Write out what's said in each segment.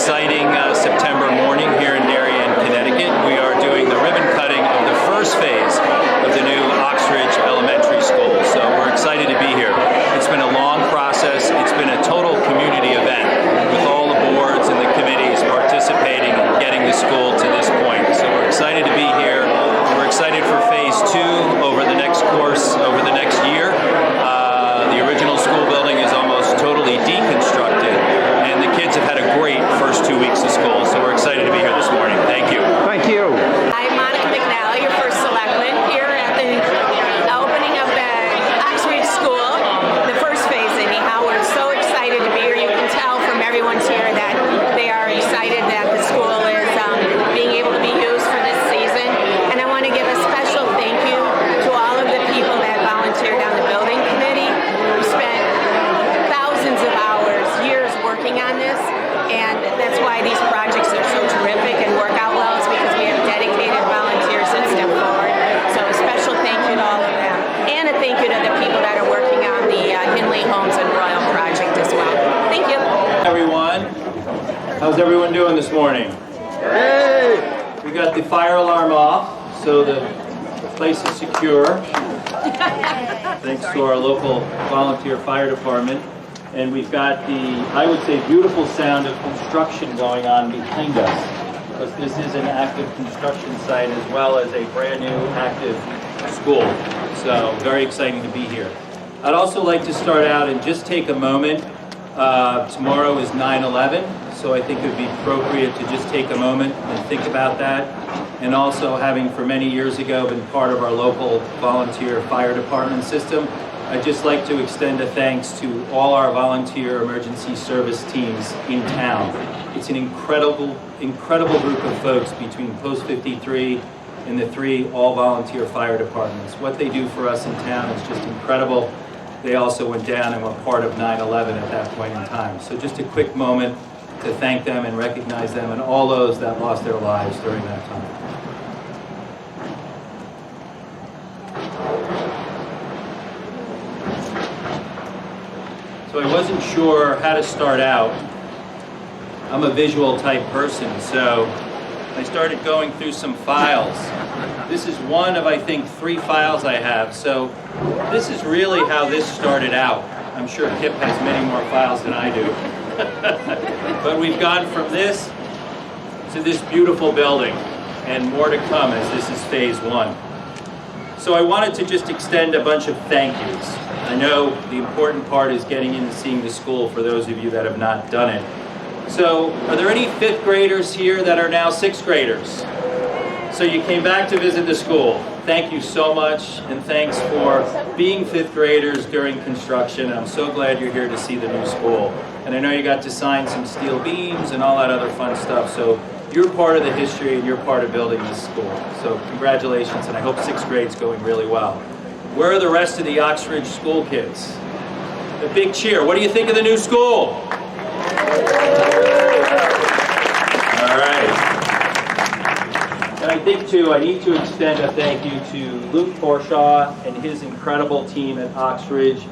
exciting September morning here in Darien, Connecticut. We are doing the ribbon cutting of the first phase of the new Oxridge Elementary School. So we're excited to be here. It's been a long process. It's been a total community event with all the boards and the committees participating and getting the school to this point. So we're excited to be here. We're excited for phase 2 over the next course, over the next year. The original school building is almost totally deconstructed, and the kids have had a great first 2 weeks of school. So we're excited to be here this morning. Thank you. Thank you. I'm Monica McNally, your first selectman here at the opening of the Oxridge School, the first phase anyhow. We're so excited to be here. You can tell from everyone's here that they are excited that the school is being able to be used for this season. And I want to give a special thank you to all of the people that volunteered on the building committee. We spent thousands of hours, years working on this, and that's why these projects are so terrific and work out well, is because we have dedicated volunteers that step forward. So a special thank you to all of them, and a thank you to the people that are working on the Henley Homes and Royal project as well. Thank you. Everyone, how's everyone doing this morning? Hey! We got the fire alarm off, so the place is secure. Thanks to our local volunteer fire department. And we've got the, I would say, beautiful sound of construction going on behind us, because this is an active construction site as well as a brand new active school. So very exciting to be here. I'd also like to start out and just take a moment. Tomorrow is 9/11, so I think it would be appropriate to just take a moment and think about that. And also, having for many years ago been part of our local volunteer fire department system, I'd just like to extend a thanks to all our volunteer emergency service teams in town. It's an incredible group of folks between Post 53 and the 3 all-volunteer fire departments. What they do for us in town is just incredible. They also went down and were part of 9/11 at that point in time. So just a quick moment to thank them and recognize them and all those that lost their lives during that time. So I wasn't sure how to start out. I'm a visual type person, so I started going through some files. This is one of, I think, 3 files I have. So this is really how this started out. I'm sure Kip has many more files than I do. But we've gone from this to this beautiful building, and more to come as this is phase 1. So I wanted to just extend a bunch of thank yous. I know the important part is getting in and seeing the school for those of you that have not done it. So are there any 5th graders here that are now 6th graders? So you came back to visit the school. Thank you so much, and thanks for being 5th graders during construction. I'm so glad you're here to see the new school. And I know you got to sign some steel beams and all that other fun stuff. So you're part of the history and you're part of building this school. So congratulations, and I hope 6th grade's going really well. Where are the rest of the Oxridge school kids? The big cheer. What do you think of the new school? All right. And I think, too, I need to extend a thank you to Luke Forshaw and his incredible team at Oxridge.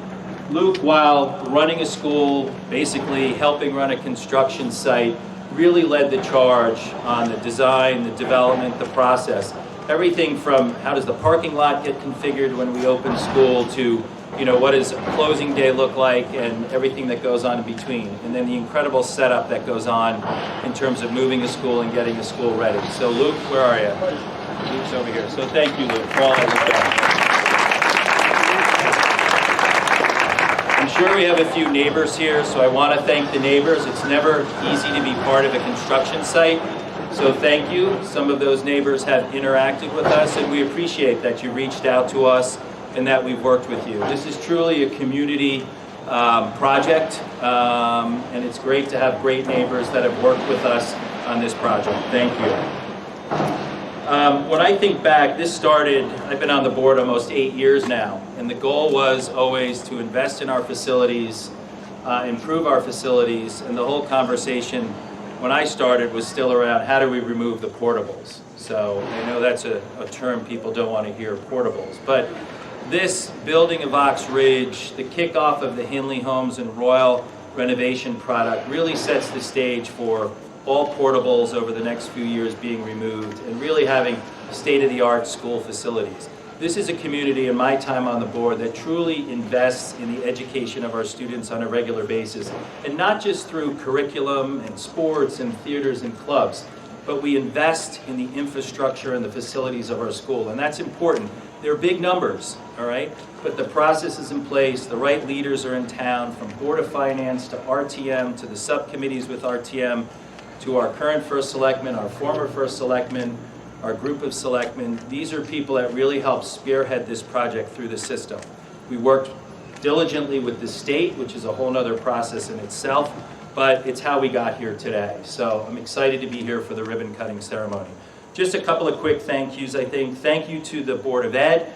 Luke, while running a school, basically helping run a construction site, really led the charge on the design, the development, the process. Everything from how does the parking lot get configured when we open school to, you know, what does a closing day look like and everything that goes on in between. And then the incredible setup that goes on in terms of moving a school and getting a school ready. So Luke, where are you? Luke's over here. So thank you, Luke, for all that you've done. I'm sure we have a few neighbors here, so I want to thank the neighbors. It's never easy to be part of a construction site. So thank you. Some of those neighbors have interacted with us, and we appreciate that you reached out to us and that we've worked with you. This is truly a community project, and it's great to have great neighbors that have worked with us on this project. Thank you. When I think back, this started, I've been on the board almost 8 years now, and the goal was always to invest in our facilities, improve our facilities, and the whole conversation when I started was still around how do we remove the portables. So I know that's a term people don't want to hear, portables, but this building of Oxridge, the kickoff of the Henley Homes and Royal renovation product really sets the stage for all portables over the next few years being removed, and really having state-of-the-art school facilities. This is a community in my time on the board that truly invests in the education of our students on a regular basis, and not just through curriculum and sports and theaters and clubs, but we invest in the infrastructure and the facilities of our school, and that's important. They're big numbers, all right? But the process is in place, the right leaders are in town, from Board of Finance to RTM to the subcommittees with RTM to our current First Selectman, our former First Selectman, our group of selectmen. These are people that really help spearhead this project through the system. We worked diligently with the state, which is a whole nother process in itself, but it's how we got here today. So I'm excited to be here for the ribbon cutting ceremony. Just a couple of quick thank yous, I think. Thank you to the Board of Ed.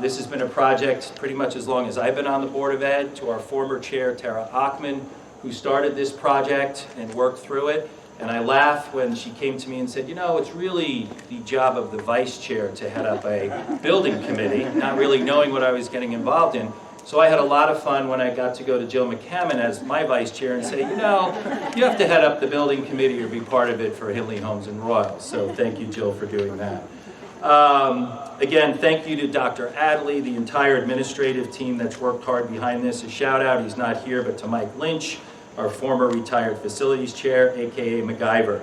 This has been a project pretty much as long as I've been on the Board of Ed. To our former chair, Tara Achman, who started this project and worked through it. And I laughed when she came to me and said, you know, it's really the job of the vice chair to head up a building committee, not really knowing what I was getting involved in. So I had a lot of fun when I got to go to Jill McCammon as my vice chair and say, you know, you have to head up the building committee or be part of it for Hindley Homes and Royals. So thank you, Jill, for doing that. Again, thank you to Dr. Adley, the entire administrative team that's worked hard behind this. A shout out, he's not here, but to Mike Lynch, our former retired facilities chair, AKA MacGyver.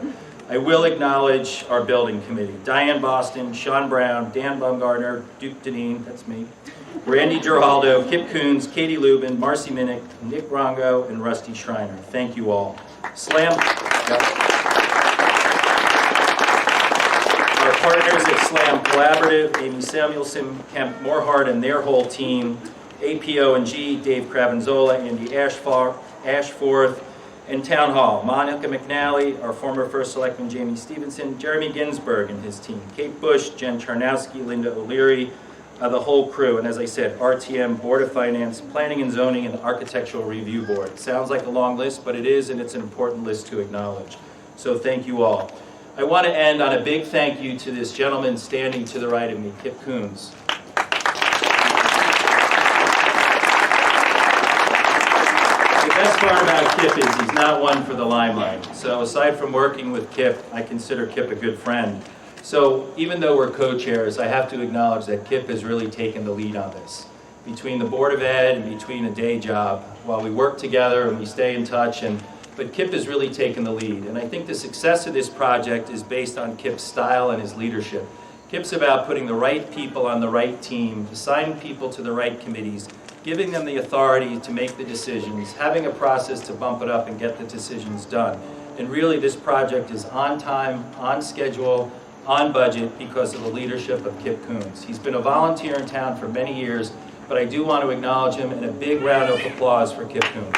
I will acknowledge our building committee. Diane Boston, Sean Brown, Dan Bumgarner, Duke Deneen, that's me, Randy Giraldo, Kip Coons, Katie Lubin, Marcy Minnick, Nick Rongo, and Rusty Schreiner. Thank you all. Slam. Yep. Our partners at Slam Collaborative, Amy Samuelson, Kemp Morhart, and their whole team, APO&G, Dave Cravenzola, Andy Ashforth, and Town Hall, Monica McNally, our former First Selectman Jamie Stevenson, Jeremy Ginsburg and his team, Kate Bush, Jen Charnowski, Linda O'Leary, the whole crew, and as I said, RTM, Board of Finance, Planning and Zoning, and Architectural Review Board. It sounds like a long list, but it is, and it's an important list to acknowledge. So thank you all. I want to end on a big thank you to this gentleman standing to the right of me, Kip Coons. The best part about Kip is he's not one for the limelight. So aside from working with Kip, I consider Kip a good friend. So even though we're co-chairs, I have to acknowledge that Kip has really taken the lead on this. Between the Board of Ed and between a day job, while we work together and we stay in touch, but Kip has really taken the lead. And I think the success of this project is based on Kip's style and his leadership. Kip's about putting the right people on the right team, assigning people to the right committees, giving them the authority to make the decisions, having a process to bump it up and get the decisions done. And really this project is on time, on schedule, on budget because of the leadership of Kip Coons. He's been a volunteer in town for many years, but I do want to acknowledge him, and a big round of applause for Kip Coons.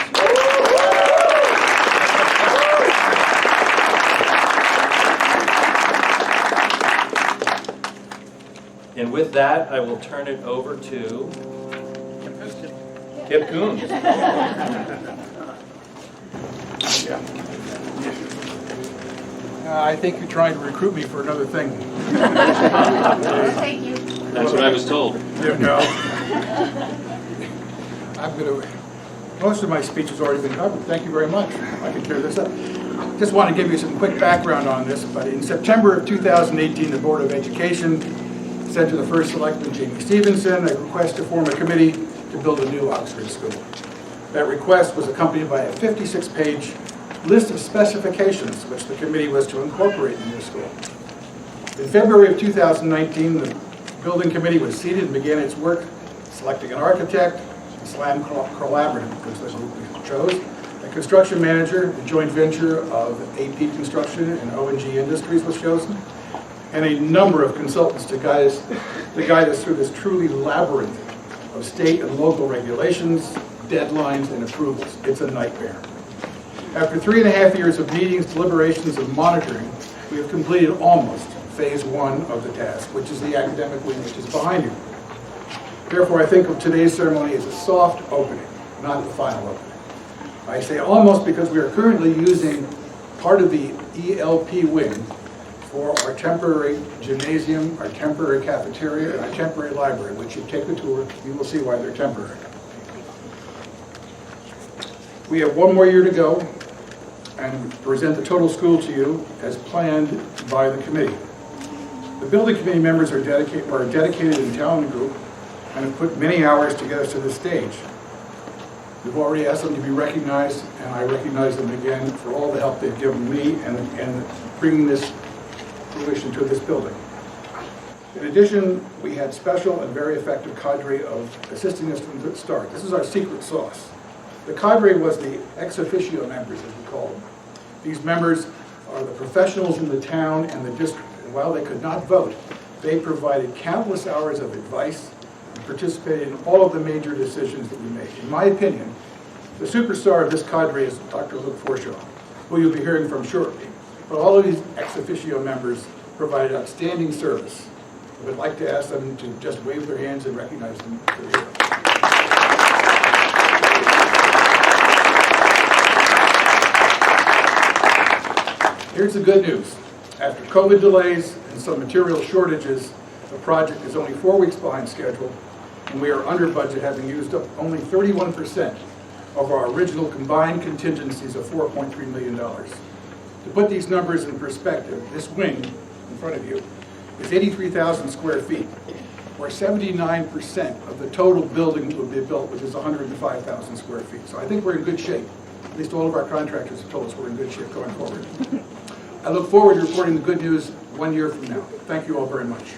And with that, I will turn it over to Kip Coons. I think you're trying to recruit me for another thing. Thank you. That's what I was told. No. Most of my speech has already been covered. Thank you very much. I can clear this up. Just want to give you some quick background on this, but in September of 2018, the Board of Education sent to the First Selectman, Jamie Stevenson, a request to form a committee to build a new Oxford school. That request was accompanied by a 56-page list of specifications which the committee was to incorporate in the new school. In February of 2019, the building committee was seated and began its work selecting an architect. Slam Collaborative was the group we chose. A construction manager, the joint venture of AP Construction and O&G Industries was chosen, and a number of consultants to guide us through this truly labyrinth of state and local regulations, deadlines, and approvals. It's a nightmare. After 3.5 years of meetings, deliberations, and monitoring, we have completed almost phase 1 of the task, which is the academic wing which is behind you. Therefore, I think of today's ceremony as a soft opening, not the final opening. I say almost because we are currently using part of the ELP wing for our temporary gymnasium, our temporary cafeteria, and our temporary library, which you take a tour, you will see why they're temporary. We have 1 more year to go, and present the total school to you as planned by the committee. The building committee members are a dedicated and talented group and have put many hours to get us to this stage. We've already asked them to be recognized, and I recognize them again for all the help they've given me and bringing this fruition to this building. In addition, we had special and very effective cadre of assisting us from the start. This is our secret sauce. The cadre was the ex officio members, as we call them. These members are the professionals in the town and the district, and while they could not vote, they provided countless hours of advice and participated in all of the major decisions that we made. In my opinion, the superstar of this cadre is Dr. Luke Forshaw, who you'll be hearing from shortly. But all of these ex officio members provided outstanding service. I would like to ask them to just wave their hands and recognize them for the hero. Here's the good news. After COVID delays and some material shortages, the project is only 4 weeks behind schedule, and we are under budget, having used up only 31% of our original combined contingencies of $4.3 million. To put these numbers in perspective, this wing in front of you is 83,000 square feet, where 79% of the total building would be built, which is 105,000 square feet. So I think we're in good shape. At least all of our contractors have told us we're in good shape going forward. I look forward to reporting the good news 1 year from now. Thank you all very much.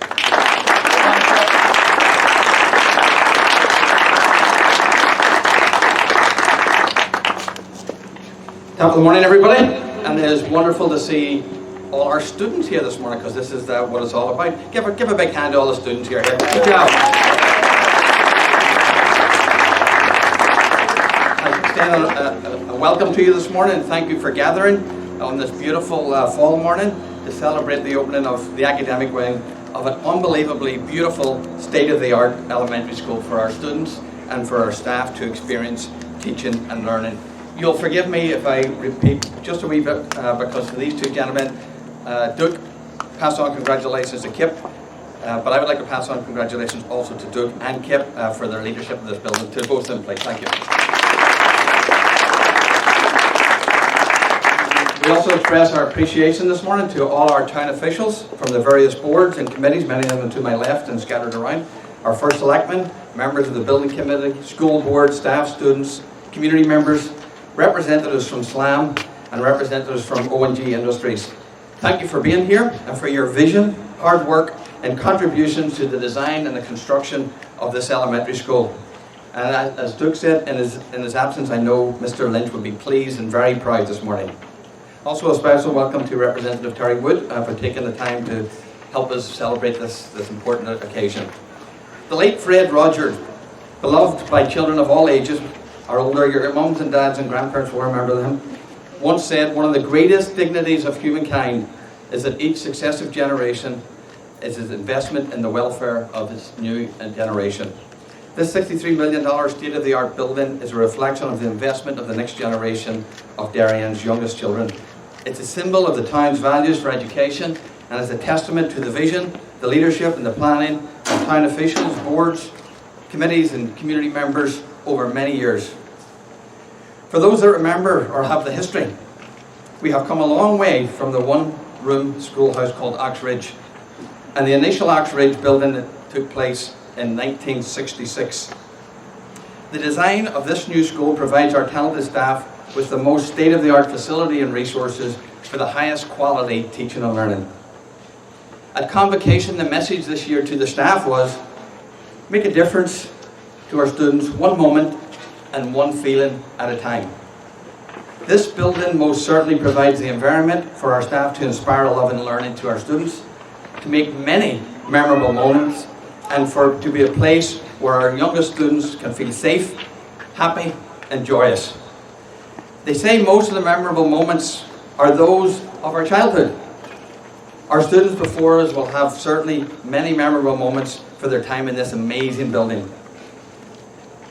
Top of the morning, everybody, and it is wonderful to see all our students here this morning, because this is what it's all about. Give a big hand to all the students here. Good job. A welcome to you this morning, and thank you for gathering on this beautiful fall morning to celebrate the opening of the academic wing of an unbelievably beautiful, state-of-the-art elementary school for our students and for our staff to experience teaching and learning. You'll forgive me if I repeat just a wee bit, because for these two gentlemen, Duke, pass on congratulations to Kip, but I would like to pass on congratulations also to Duke and Kip for their leadership of this building. To both of them, please. Thank you. We also express our appreciation this morning to all our town officials from the various boards and committees, many of them to my left and scattered around, our first selectmen, members of the building committee, school board, staff, students, community members, representatives from SLAM, and representatives from ONG Industries. Thank you for being here and for your vision, hard work, and contributions to the design and the construction of this elementary school. And as Duke said, in his absence, I know Mr. Lynch would be pleased and very proud this morning. Also a special welcome to Representative Terry Wood for taking the time to help us celebrate this important occasion. The late Fred Rogers, beloved by children of all ages, our older, your mums and dads and grandparents will remember him, once said, one of the greatest dignities of humankind is that each successive generation is his investment in the welfare of his new generation. This $63 million state-of-the-art building is a reflection of the investment of the next generation of Darien's youngest children. It's a symbol of the town's values for education, and is a testament to the vision, the leadership and the planning of town officials, boards, committees and community members over many years. For those that remember or have the history, we have come a long way from the one-room schoolhouse called Ox Ridge, and the initial Ox Ridge building that took place in 1966. The design of this new school provides our talented staff with the most state-of-the-art facility and resources for the highest quality teaching and learning. At convocation, the message this year to the staff was, make a difference to our students one moment and one feeling at a time. This building most certainly provides the environment for our staff to inspire love and learning to our students, to make many memorable moments, and to be a place where our youngest students can feel safe, happy, and joyous. They say most of the memorable moments are those of our childhood. Our students before us will have certainly many memorable moments for their time in this amazing building.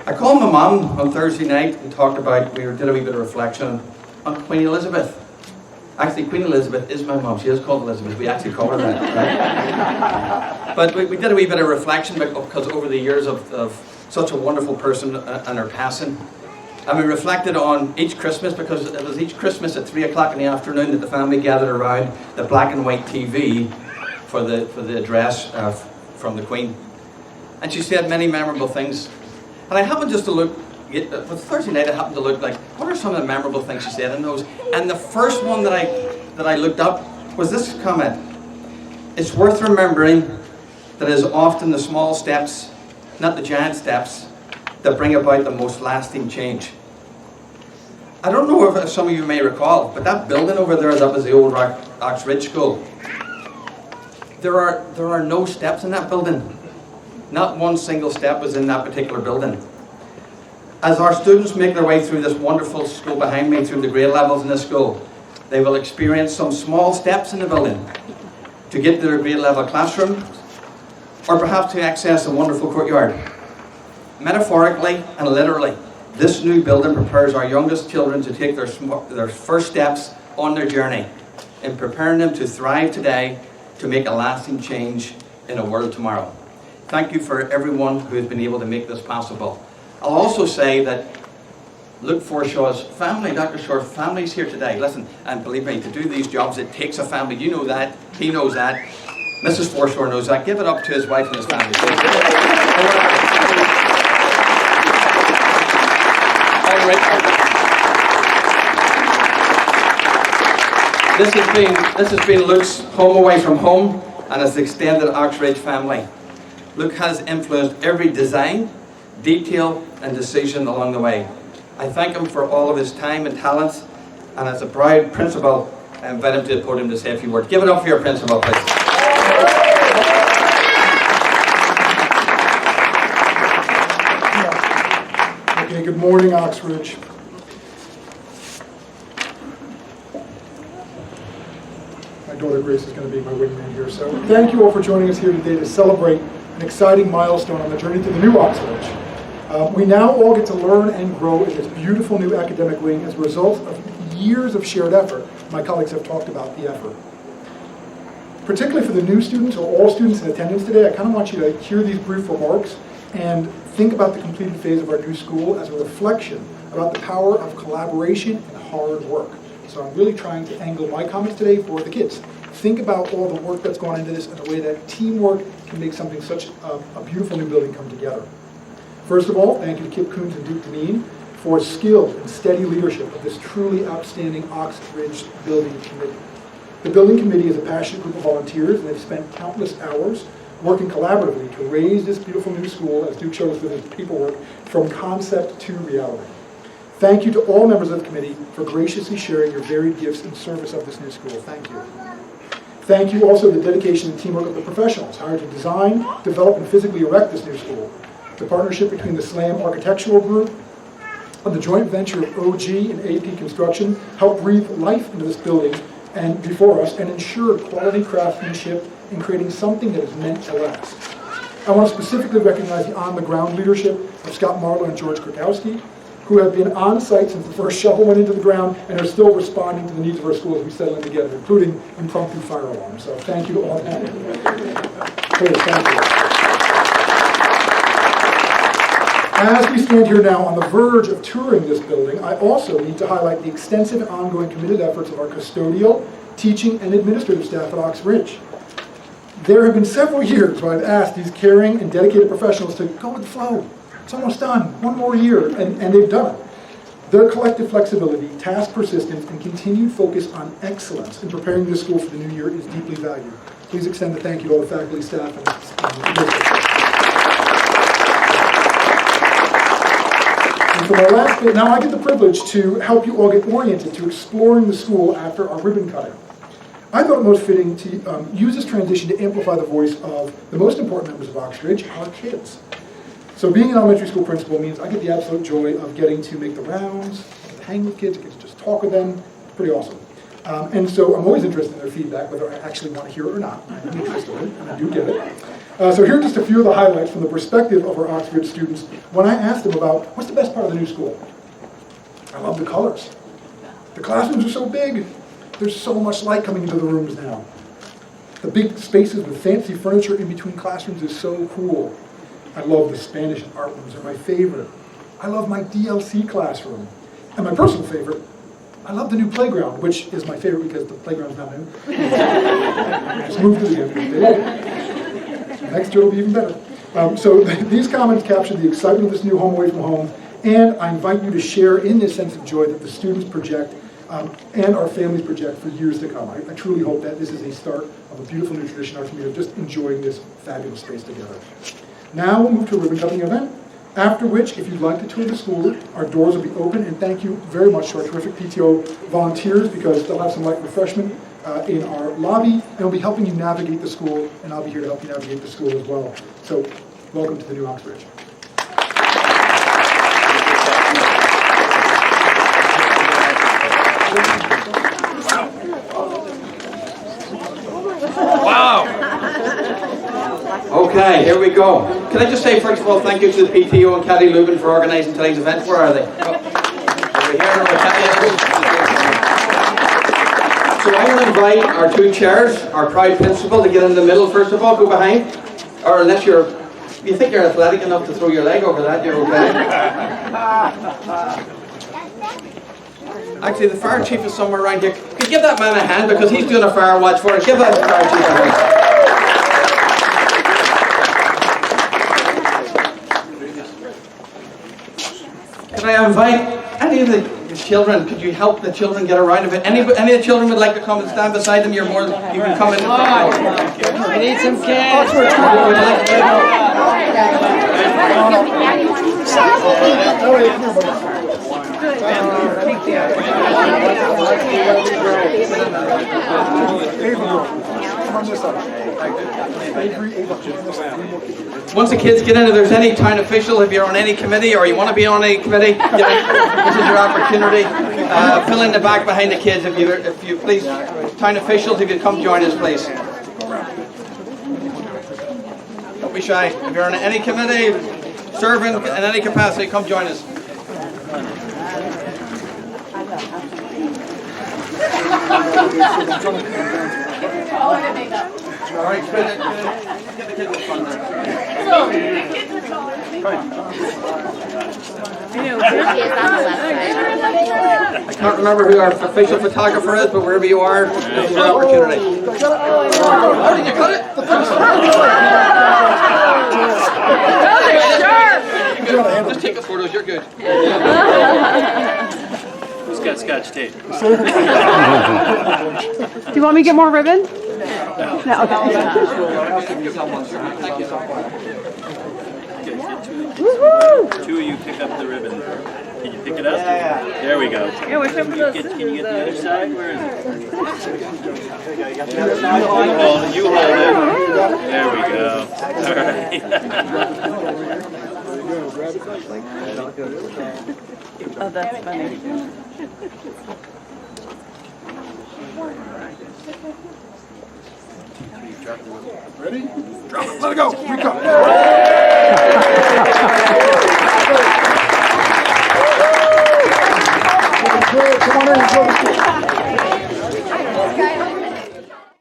I called my mum on Thursday night and talked about, we did a wee bit of reflection on Queen Elizabeth. Actually, Queen Elizabeth is my mum. She is called Elizabeth. We actually call her that, right? But we did a wee bit of reflection because over the years of such a wonderful person and her passing, And we reflected on each Christmas, because it was each Christmas at 3 o'clock in the afternoon that the family gathered around the black and white TV for the address from the Queen. And she said many memorable things. And I happened just to look, it was Thursday night, I happened to look like, what are some of the memorable things she said in those? And the first one that I looked up was this comment: "It's worth remembering that it is often the small steps, not the giant steps, that bring about the most lasting change." I don't know if some of you may recall, but that building over there, that was the old Oxbridge School. There are no steps in that building. Not one single step was in that particular building. As our students make their way through this wonderful school behind me, through the grade levels in this school, they will experience some small steps in the building to get to their grade level classroom, or perhaps to access a wonderful courtyard. Metaphorically and literally, this new building prepares our youngest children to take their first steps on their journey in preparing them to thrive today, to make a lasting change in a world tomorrow. Thank you for everyone who has been able to make this possible. I'll also say that Luke Forshaw's family, Dr. Shaw's family is here today. Listen, and believe me, to do these jobs, it takes a family. You know that. He knows that. Mrs. Forshaw knows that. Give it up to his wife and his family. This has been Luke's home away from home and his extended Oxbridge family. Luke has influenced every design, detail and decision along the way. I thank him for all of his time and talents, and as a proud principal, I invite him to the podium to say a few words. Give it up for your principal, please. Okay, good morning, Oxbridge. My daughter Grace is going to be my wingman here. So thank you all for joining us here today to celebrate an exciting milestone on the journey to the new Oxbridge. We now all get to learn and grow in this beautiful new academic wing as a result of years of shared effort. My colleagues have talked about the effort. Particularly for the new students or all students in attendance today, I kind of want you to hear these brief remarks and think about the completed phase of our new school as a reflection about the power of collaboration and hard work. So I'm really trying to angle my comments today for the kids. Think about all the work that's gone into this and the way that teamwork can make something such a beautiful new building come together. First of all, thank you to Kip Coons and Duke Deneen for skilled and steady leadership of this truly outstanding Oxbridge Building Committee. The Building Committee is a passionate group of volunteers, and they've spent countless hours working collaboratively to raise this beautiful new school, as Duke shows with his paperwork, from concept to reality. Thank you to all members of the committee for graciously sharing your varied gifts in service of this new school. Thank you. Thank you also to the dedication and teamwork of the professionals hired to design, develop, and physically erect this new school. The partnership between the SLAM Architectural Group and the joint venture of OG and AP Construction helped breathe life into this building and before us and ensure quality craftsmanship in creating something that is meant to last. I want to specifically recognize the on-the-ground leadership of Scott Marlowe and George Krakowski, who have been on site since the first shovel went into the ground and are still responding to the needs of our school as we settle in together, including impromptu fire alarms. So thank you to all of them. Please, thank you. As we stand here now on the verge of touring this building, I also need to highlight the extensive and ongoing committed efforts of our custodial, teaching, and administrative staff at Oxbridge. There have been several years where I've asked these caring and dedicated professionals to go with the flow. It's almost done, one more year, and they've done it. Their collective flexibility, task persistence, and continued focus on excellence in preparing this school for the new year is deeply valued. Please extend a thank you to all the faculty, staff, and administrators. And for my last bit, now I get the privilege to help you all get oriented to exploring the school after our ribbon cutting. I thought it most fitting to use this transition to amplify the voice of the most important members of Oxbridge, our kids. So being an elementary school principal means I get the absolute joy of getting to make the rounds, hang with kids, get to just talk with them. It's pretty awesome. And so I'm always interested in their feedback, whether I actually want to hear it or not. I'm interested in it, and I do get it. So here are just a few of the highlights from the perspective of our Oxbridge students when I asked them about what's the best part of the new school. I love the colors. The classrooms are so big. There's so much light coming into the rooms now. The big spaces with fancy furniture in between classrooms is so cool. I love the Spanish and art rooms. They're my favorite. I love my DLC classroom. And my personal favorite, I love the new playground, which is my favorite because the playground's not new. Just moved it again. Next year will be even better. So these comments capture the excitement of this new home away from home, and I invite you to share in this sense of joy that the students project and our families project for years to come. I truly hope that this is a start of a beautiful new tradition in our community of just enjoying this fabulous space together. Now we'll move to a ribbon cutting event, after which, if you'd like to tour the school, our doors will be open, and thank you very much to our terrific PTO volunteers because they'll have some light refreshment in our lobby, and we'll be helping you navigate the school, and I'll be here to help you navigate the school as well. So, welcome to the new Oxbridge. Okay, here we go. Can I just say, first of all, thank you to the PTO and Kathy Lubin for organising today's event. Where are they? Over here. So I'm going to invite our two chairs, our proud principal, to get in the middle first of all, go behind. Or unless you think you're athletic enough to throw your leg over that, you're okay. Actually, the fire chief is somewhere around here. Could you give that man a hand because he's doing a fire watch for us? Give that fire chief a hand. Could I invite any of the children? Could you help the children get around a bit? Any of the children would like to come and stand beside them? You can come in. We need some kids. Once the kids get in, if there's any town official, if you're on any committee or you want to be on any committee, this is your opportunity. Fill in the back behind the kids if you please. Town officials, if you come join us, please. Don't be shy. If you're on any committee, serving in any capacity, come join us. All right, get the kids in front I can't remember who our official photographer is, but wherever you are, this is your opportunity. Oh, did you cut it? Sure. Just take the photos, you're good. Who's got scotch tape? Do you want me to get more ribbon? No, okay. Thank you so much. Two of you pick up the ribbon. Can you pick it up? There we go. Yeah, we're Can you get the other side? Where is it? You hold it. There we go. All right. Oh, that's funny. Ready? Drop it. Let it go. Here we come. Come on in.